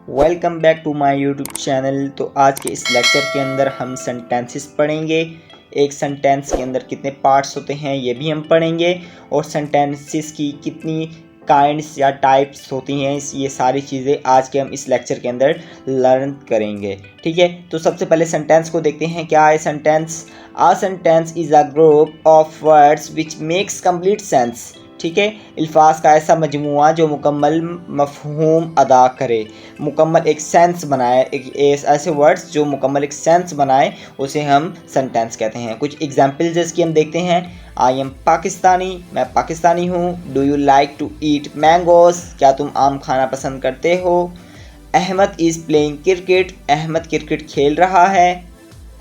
Welcome back to my YouTube channel. तो आज के इस लेक्चर के अंदर हम सेंटेंसेस पढ़ेंगे। एक सेंटेंस के अंदर कितने पार्ट्स होते हैं ये भी हम पढ़ेंगे, और सेंटेंसेस की कितनी काइंड्स या टाइप्स होती हैं, ये सारी चीज़ें आज के हम इस लेक्चर के अंदर लर्न करेंगे। ठीक है, तो सबसे पहले सेंटेंस को देखते हैं। क्या है sentence? A sentence is a group of words which makes complete sense. ठीक है, अल्फाज का ऐसा मजमुआ जो मुकम्मल मफहूम अदा करे, मुकम्मल एक सेंस बनाए। ऐसे वर्ड्स जो मुकम्मल एक सेंस बनाए उसे हम सेंटेंस कहते हैं। कुछ एग्जाम्पल्स इसकी हम देखते हैं। आई एम पाकिस्तानी, मैं पाकिस्तानी हूँ। Do you like to eat mangoes, क्या तुम आम खाना पसंद करते हो। Ahmed is playing cricket, Ahmed cricket खेल रहा है।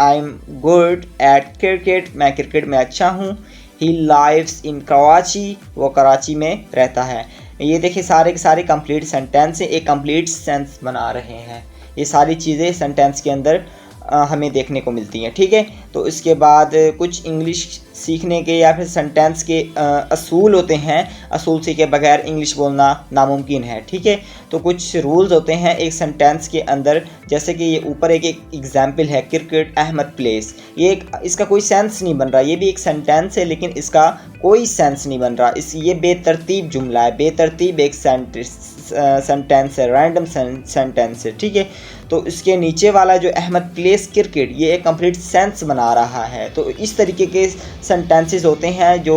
I am good at cricket, मैं क्रिकेट में अच्छा हूँ। ही लाइव्स इन कराची, वो कराची में रहता है। ये देखिए सारे के सारे कंप्लीट सेंटेंस एक कंप्लीट सेंस बना रहे हैं। ये सारी चीज़ें सेंटेंस के अंदर हमें देखने को मिलती हैं। ठीक है, तो इसके बाद कुछ इंग्लिश सीखने के या फिर सेंटेंस के असूल होते हैं। असूल सीखे बगैर इंग्लिश बोलना नामुमकिन है। ठीक है, तो कुछ रूल्स होते हैं एक सेंटेंस के अंदर, जैसे कि ये ऊपर एक एग्जाम्पल है, क्रिकेट अहमद प्लेस। ये इसका कोई सेंस नहीं बन रहा, ये भी एक सेंटेंस है लेकिन इसका कोई सेंस नहीं बन रहा। ये बेतरतीब जुमला है, बेतरतीब एक सेंटेंस है, रैंडम सेंटेंस है। ठीक है, तो इसके नीचे वाला जो अहमद प्लेस क्रिकेट, ये एक कंप्लीट सेंस बना रहा है। तो इस तरीके के सेंटेंसेस होते हैं जो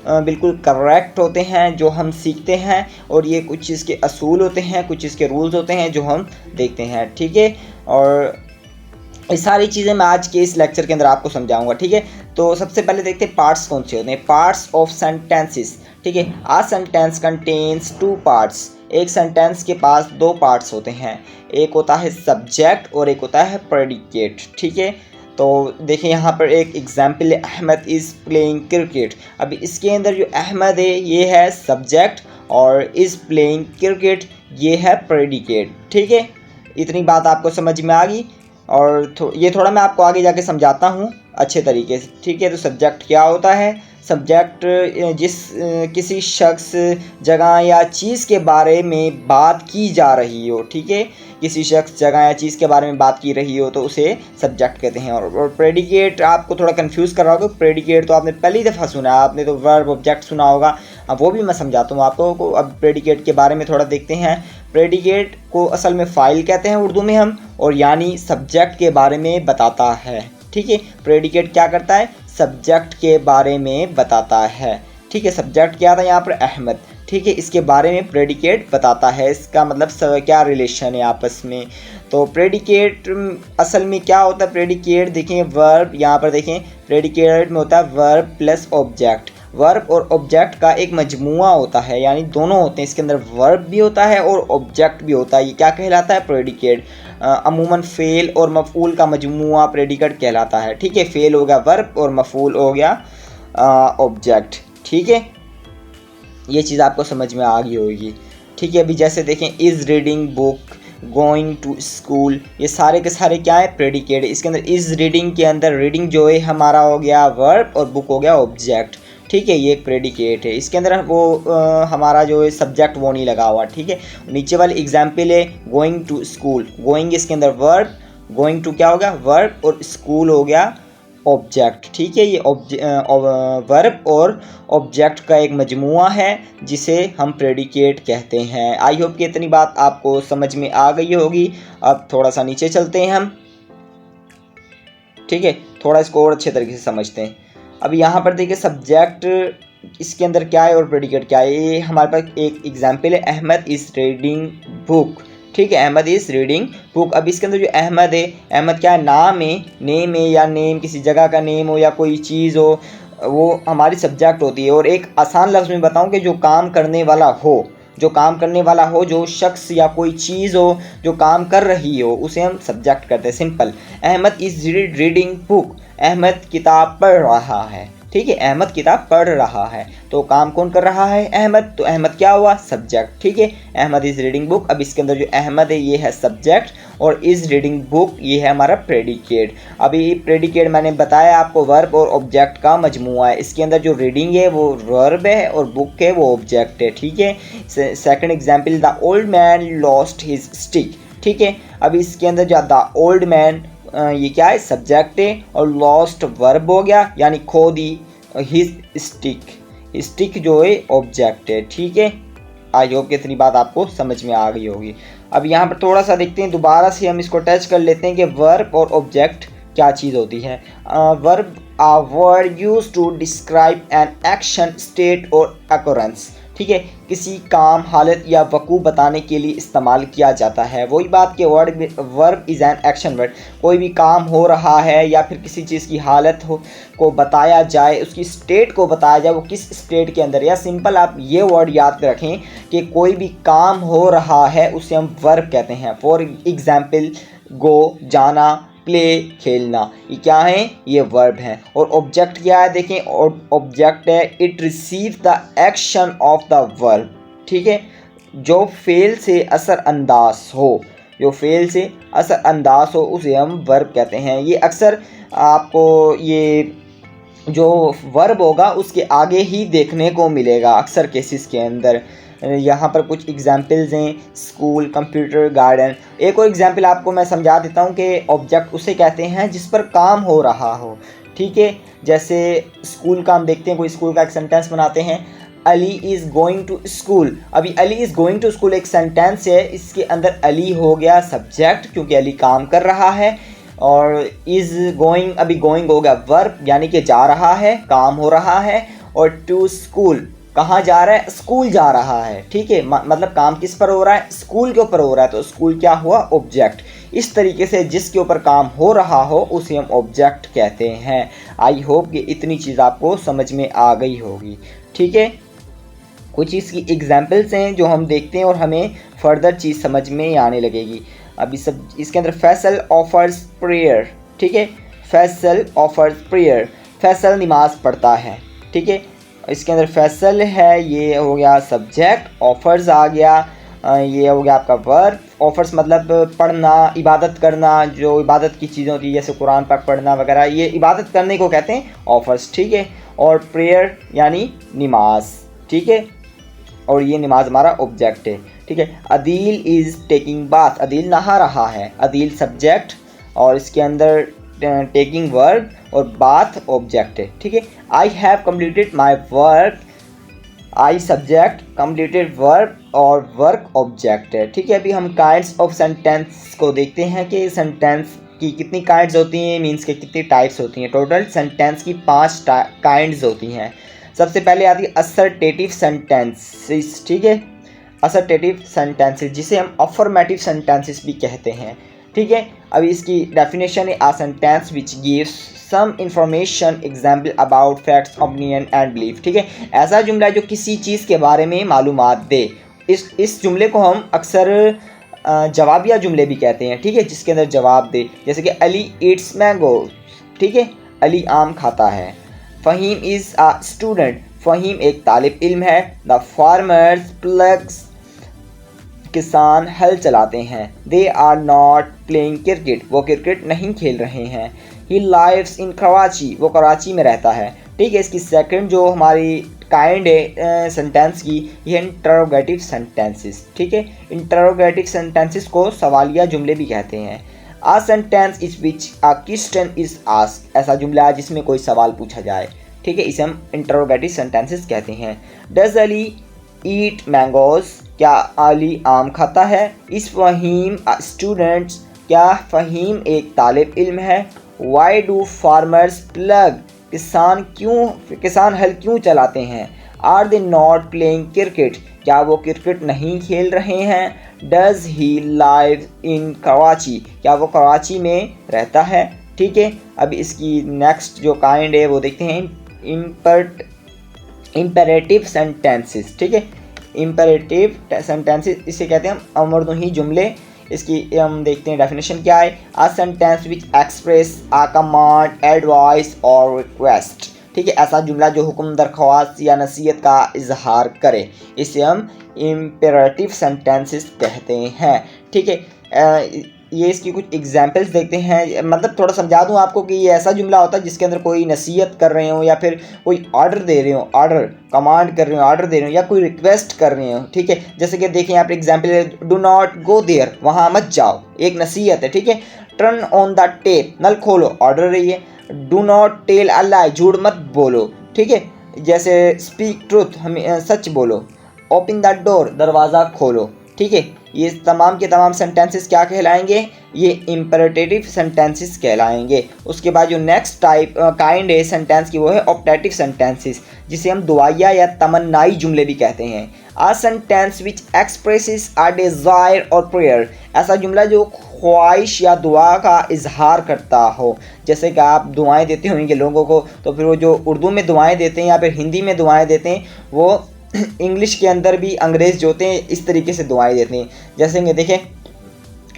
बिल्कुल करेक्ट होते हैं, जो हम सीखते हैं, और ये कुछ इसके असूल होते हैं, कुछ इसके रूल्स होते हैं जो हम देखते हैं। ठीक है, और ये सारी चीज़ें मैं आज के इस लेक्चर के अंदर आपको समझाऊंगा। ठीक है, तो सबसे पहले देखते हैं पार्ट्स कौन से होते हैं। Parts of sentences. ठीक है, a sentence contains two parts. एक सेंटेंस के पास दो पार्ट्स होते हैं, एक होता है सब्जेक्ट और एक होता है प्रेडिकेट। ठीक है, तो देखिए यहाँ पर एक एग्जाम्पल है, अहमद इज़ प्लेइंग क्रिकेट। अभी इसके अंदर जो अहमद है ये है सब्जेक्ट, और इज़ प्लेइंग क्रिकेट ये है प्रेडिकेट। ठीक है, इतनी बात आपको समझ में आ गई, और ये थोड़ा मैं आपको आगे जाके समझाता हूँ अच्छे तरीके से। ठीक है, तो सब्जेक्ट क्या होता है? सब्जेक्ट किसी शख्स, जगह या चीज़ के बारे में बात की जा रही हो। ठीक है, किसी शख्स, जगह या चीज़ के बारे में बात की रही हो तो उसे सब्जेक्ट कहते हैं। और प्रेडिकेट आपको थोड़ा कंफ्यूज कर रहा होगा। प्रेडिकेट तो आपने पहली दफ़ा सुना, आपने तो वर्ब ऑब्जेक्ट सुना होगा। अब वो भी मैं समझाता हूँ आपको। अब प्रेडिकेट के बारे में थोड़ा देखते हैं। प्रेडिकेट को असल में फ़ाइल कहते हैं उर्दू में हम, और यानी सब्जेक्ट के बारे में बताता है। ठीक है, प्रेडिकेट क्या करता है? सब्जेक्ट के बारे में बताता है। ठीक है, सब्जेक्ट क्या था यहाँ पर? अहमद। ठीक है, इसके बारे में प्रेडिकेट बताता है। इसका मतलब क्या रिलेशन है आपस में। तो प्रेडिकेट असल में क्या होता है? प्रेडिकेट देखें, वर्ब, यहाँ पर देखें प्रेडिकेट में होता है वर्ब प्लस ऑब्जेक्ट। वर्ब और ऑब्जेक्ट का एक मजमुआ होता है, यानी दोनों होते हैं। इसके अंदर वर्ब भी होता है और ऑब्जेक्ट भी होता है। ये क्या कहलाता है? प्रेडिकेट। अमूमन फ़ेल और मफ़ूल का मजमुआ प्रेडिकेट कहलाता है। ठीक है, फ़ेल हो गया वर्ब और मफ़ूल हो गया ऑब्जेक्ट। ठीक है, ये चीज़ आपको समझ में आ गई होगी। ठीक है, अभी जैसे देखें, is reading book, going to school, ये सारे के सारे क्या है? प्रेडिकेट। इसके अंदर इज़ रीडिंग के अंदर रीडिंग जो है हमारा हो गया वर्ब और बुक हो गया ऑब्जेक्ट। ठीक है, ये एक प्रेडिकेट है। इसके अंदर वो हमारा जो है सब्जेक्ट वो नहीं लगा हुआ। ठीक है, नीचे वाली एग्जाम्पल है गोइंग टू स्कूल। गोइंग इसके अंदर वर्ब, गोइंग टू क्या हो गया? वर्ब, और स्कूल हो गया ऑब्जेक्ट। ठीक है, ये वर्ब और ऑब्जेक्ट का एक मजमुआ है जिसे हम प्रेडिकेट कहते हैं। आई होप कि इतनी बात आपको समझ में आ गई होगी। अब थोड़ा सा नीचे चलते हैं हम। ठीक है, थोड़ा इसको और अच्छे तरीके से समझते हैं। अब यहाँ पर देखिए सब्जेक्ट इसके अंदर क्या है और प्रेडिकेट क्या है। ये हमारे पास एक एग्जाम्पल है, अहमद इज़ रीडिंग बुक। ठीक है, अहमद इज़ रीडिंग बुक। अब इसके अंदर जो अहमद है, अहमद क्या है? नाम है। नेम है या नेम किसी जगह का नेम हो या कोई चीज़ हो, वो हमारी सब्जेक्ट होती है। और एक आसान लफ्ज़ में बताऊं कि जो काम करने वाला हो, जो काम करने वाला हो, जो शख्स या कोई चीज़ हो जो काम कर रही हो, उसे हम सब्जेक्ट करते हैं। Simple, Ahmed is reading book, Ahmed किताब पढ़ रहा है। ठीक है, अहमद किताब पढ़ रहा है, तो काम कौन कर रहा है? अहमद। तो अहमद क्या हुआ? सब्जेक्ट। ठीक है, अहमद इज़ रीडिंग बुक। अब इसके अंदर जो अहमद है ये है सब्जेक्ट, और इज़ रीडिंग बुक ये है हमारा प्रेडिकेट। अभी प्रेडिकेट मैंने बताया आपको वर्ब और ऑब्जेक्ट का मजमुआ है। इसके अंदर जो रीडिंग है वो वर्ब है और बुक है वो ऑब्जेक्ट है। ठीक है, second example, the old man lost his stick. ठीक है। अब इसके अंदर जो द ओल्ड मैन, ये क्या है, सब्जेक्ट है, और लॉस्ट वर्ब हो गया, यानी खो दी हिज स्टिक, स्टिक जो है ऑब्जेक्ट है, ठीक है। आई होप कि इतनी बात आपको समझ में आ गई होगी। अब यहाँ पर थोड़ा सा देखते हैं, दोबारा से हम इसको टच कर लेते हैं कि वर्ब और ऑब्जेक्ट क्या चीज़ होती है। Verb a word use to describe an action, state और अकोरेंस, ठीक है, किसी काम, हालत या वकू बताने के लिए इस्तेमाल किया जाता है। वही बात कि verb is an action word, कोई भी काम हो रहा है या फिर किसी चीज़ की हालत को बताया जाए, उसकी स्टेट को बताया जाए, वो किस स्टेट के अंदर, या सिंपल आप ये वर्ड याद रखें कि कोई भी काम हो रहा है उसे हम वर्ब कहते हैं। फॉर एग्जाम्पल गो, जाना, प्ले, खेलना, ये क्या है, ये वर्ब हैं। और ऑब्जेक्ट क्या है, देखें, ऑब्जेक्ट है it receive the action of the verb, ठीक है, जो फेल से असरअंदाज हो, जो फेल से असरअंदाज हो उसे हम वर्ब कहते हैं। ये अक्सर आपको ये जो वर्ब होगा उसके आगे ही देखने को मिलेगा अक्सर केसेस के अंदर। यहाँ पर कुछ एग्जाम्पल्स हैं, स्कूल, कंप्यूटर, गार्डन। एक और एग्जाम्पल आपको मैं समझा देता हूँ कि ऑब्जेक्ट उसे कहते हैं जिस पर काम हो रहा हो, ठीक है। जैसे स्कूल का हम देखते हैं, कोई स्कूल का एक सेंटेंस बनाते हैं, Ali is going to school. अभी Ali is going to school एक सेंटेंस है, इसके अंदर अली हो गया सब्जेक्ट क्योंकि अली काम कर रहा है, और इज़ गोइंग, अभी गोइंग हो गया वर्ब यानी कि जा रहा है, काम हो रहा है, और टू स्कूल, कहाँ जा रहा है, स्कूल जा रहा है, ठीक है। मतलब काम किस पर हो रहा है, स्कूल के ऊपर हो रहा है, तो स्कूल क्या हुआ, ऑब्जेक्ट। इस तरीके से जिसके ऊपर काम हो रहा हो उसे हम ऑब्जेक्ट कहते हैं। आई होप कि इतनी चीज़ आपको समझ में आ गई होगी, ठीक है। कुछ इसकी एग्जाम्पल्स हैं जो हम देखते हैं और हमें फर्दर चीज़ समझ में आने लगेगी। अभी सब इसके अंदर फैसल ऑफर्स प्रेयर, ठीक है, फैसल ऑफर्स प्रेयर, फैसल नमाज पढ़ता है, ठीक है। इसके अंदर फैसल है, ये हो गया सब्जेक्ट, ऑफर्स आ गया, ये हो गया आपका वर्ब। ऑफर्स मतलब पढ़ना, इबादत करना, जो इबादत की चीज़ें होती है जैसे कुरान पाक पढ़ना वगैरह, ये इबादत करने को कहते हैं ऑफर्स, ठीक है। और प्रेयर यानी नमाज, ठीक है, और ये नमाज हमारा ऑब्जेक्ट है, ठीक है। Adeel is taking bath, Adeel नहा रहा है, अदील सब्जेक्ट, और इसके अंदर टेकिंग वर्ब और बाथ ऑब्जेक्ट है, ठीक है। I have completed my work, I subject, completed verb और वर्क ऑब्जेक्ट है, ठीक है। अभी हम काइंड्स ऑफ सेंटेंस को देखते हैं कि सेंटेंस की कितनी काइंड्स होती हैं, मीन्स के कितनी टाइप्स होती हैं। टोटल सेंटेंस की 5 काइंड्स होती हैं। सबसे पहले आती है असर्टेटिव सेंटेंसेस, ठीक है, असर्टेटिव सेंटेंसेस जिसे हम अफर्मेटिव सेंटेंसेस भी कहते हैं, ठीक है। अभी इसकी डेफिनेशन है, a sentence which gives some information example about facts, opinion and belief, ठीक है। ऐसा जुमला है जो किसी चीज़ के बारे में मालूमात दे। इस जुमले को हम अक्सर जवाबिया जुमले भी कहते हैं, ठीक है, जिसके अंदर जवाब दे। जैसे कि अली ईट्स मैंगो, ठीक है, अली आम खाता है। Fahim is a student, Fahim एक तालिब इल्म है। द फार्मर्स प्लग्स, किसान हल चलाते हैं। They are not playing cricket, वो क्रिकेट नहीं खेल रहे हैं। ही लाइव्स इन कराची, वो कराची में रहता है, ठीक है। इसकी सेकंड जो हमारी काइंड है सेंटेंस की, ये इंटरोगेटिव सेंटेंसेस, ठीक है। इंटरोगेटिव सेंटेंसेस को सवालिया जुमले भी कहते हैं। A sentence is which a question is asked, ऐसा जुमला है जिसमें कोई सवाल पूछा जाए, ठीक है, इसे हम इंटरोगेटिव सेंटेंसेस कहते हैं। डज अली ईट मैंगोज, क्या अली आम खाता है। इस फ़हीम स्टूडेंट्स, क्या फ़हीम एक तालिब इल्म है। वाई डू फार्मर्स प्लग, किसान हल क्यों चलाते हैं। Are they not playing cricket, क्या वो क्रिकेट नहीं खेल रहे हैं। Does he live in Karachi, क्या वो कराची में रहता है, ठीक है। अब इसकी नेक्स्ट जो काइंड है वो देखते हैं, इम्पेरेटिव सेंटेंसेस, ठीक है। इम्पेरेटिव सेंटेंसेस इसे कहते हैं हम अमरदुही जुमले। इसकी हम देखते हैं डेफिनेशन क्या है। A sentence which express a command, advice और रिक्वेस्ट, ठीक है, ऐसा जुमला जो हुक्म, दरख्वास्त या नसीहत का इजहार करे, इसे हम इम्पेरेटिव सेंटेंसेस कहते हैं, ठीक है। ये इसकी कुछ एग्जांपल्स देखते हैं। मतलब थोड़ा समझा दूं आपको कि ये ऐसा जुमला होता है जिसके अंदर कोई नसीहत कर रहे हो या फिर कोई ऑर्डर दे रहे हो, ऑर्डर कमांड कर रहे हो, ऑर्डर दे रहे हो या कोई रिक्वेस्ट कर रहे हो। ठीक है, जैसे कि देखिए यहाँ पर एग्जाम्पल है, डू नॉट गो देयर, वहाँ मत जाओ, एक नसीहत है। ठीक है, टर्न ऑन द टेप, नल खोलो, ऑर्डर रही है। डू नॉट टेल अ लाई, झूठ मत बोलो। ठीक है, जैसे स्पीक ट्रूथ, हमें सच बोलो। ओपन द डोर, दरवाज़ा खोलो। ठीक है, ये तमाम के तमाम सेंटेंसेस क्या कहलाएंगे, ये इम्परेटिव सेंटेंसेस कहलाएंगे। उसके बाद जो नेक्स्ट टाइप काइंड है सेंटेंस की वो है ऑप्टेटिव सेंटेंसेस, जिसे हम दुआया या तमन्नाई जुमले भी कहते हैं। A sentence which expresses a desire और प्रेयर, ऐसा जुमला जो ख्वाहिश या दुआ का इजहार करता हो। जैसे कि आप दुआएं देते होंगे लोगों को, तो फिर वो जो उर्दू में दुआएं देते हैं या फिर हिंदी में दुआएं देते हैं, वो इंग्लिश के अंदर भी अंग्रेज़ जो होते हैं इस तरीके से दुआएं देते हैं। जैसे कि देखें,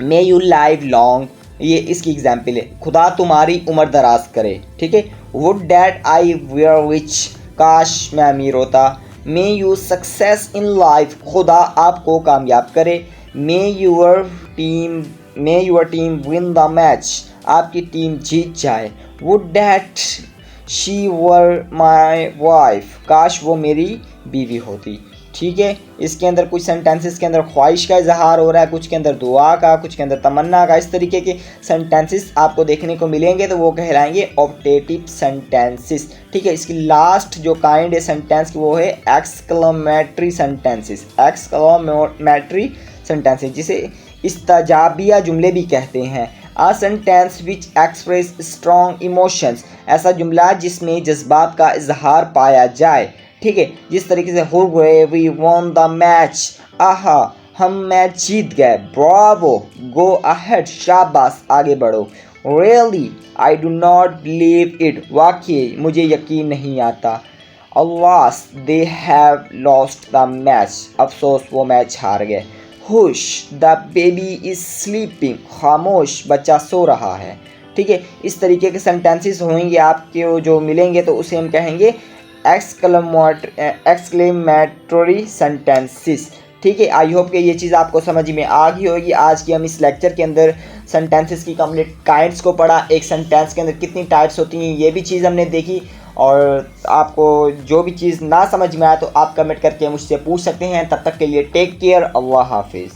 मे यू लाइव लॉन्ग, ये इसकी एग्जाम्पल है, खुदा तुम्हारी उम्र दराज करे। ठीक है, would that I were rich, काश मैं अमीर होता। May you success in life, खुदा आपको कामयाब करे। May your team win the match, आपकी टीम जीत जाए। Would that she were my wife, काश वो मेरी बीवी होती। ठीक है, इसके अंदर कुछ सेंटेंसेस के अंदर ख्वाहिश का इजहार हो रहा है, कुछ के अंदर दुआ का, कुछ के अंदर तमन्ना का। इस तरीके के सेंटेंसेस आपको देखने को मिलेंगे, तो वो कहलाएंगे ऑप्टेटिव सेंटेंसेस। ठीक है, इसकी लास्ट जो काइंड है सेंटेंस की वो है एक्सक्लेमेटरी सेंटेंसेस। एक्सक्लेमेटरी सेंटेंसेस जिसे इस्ताजाबिया जुमले भी कहते हैं। A sentence which express strong emotions, ऐसा जुमला जिसमें जज्बात का इजहार पाया जाए। ठीक है, जिस तरीके से hurray we won the match, आहा हम मैच जीत गए। ब्रावो, गो अहेड, शाबाश आगे बढ़ो। Really I do not believe it, वाकई मुझे यकीन नहीं आता। Alas they have lost the match, अफसोस वो मैच हार गए। Hush the baby is sleeping, खामोश बच्चा सो रहा है। ठीक है, इस तरीके के सेंटेंसेस होंगे आपके जो मिलेंगे, तो उसे हम कहेंगे एक्सक्लेमेटरी सेंटेंसेस। ठीक है, आई होप कि ये चीज़ आपको समझ में आ गई होगी। आज की हम इस लेक्चर के अंदर सेंटेंसेस की कंप्लीट काइंड्स को पढ़ा, एक सेंटेंस के अंदर कितनी टाइप्स होती हैं ये भी चीज़ हमने देखी। और आपको जो भी चीज़ ना समझ में आए तो आप कमेंट करके मुझसे पूछ सकते हैं। तब तक के लिए टेक केयर, अल्लाह हाफिज़।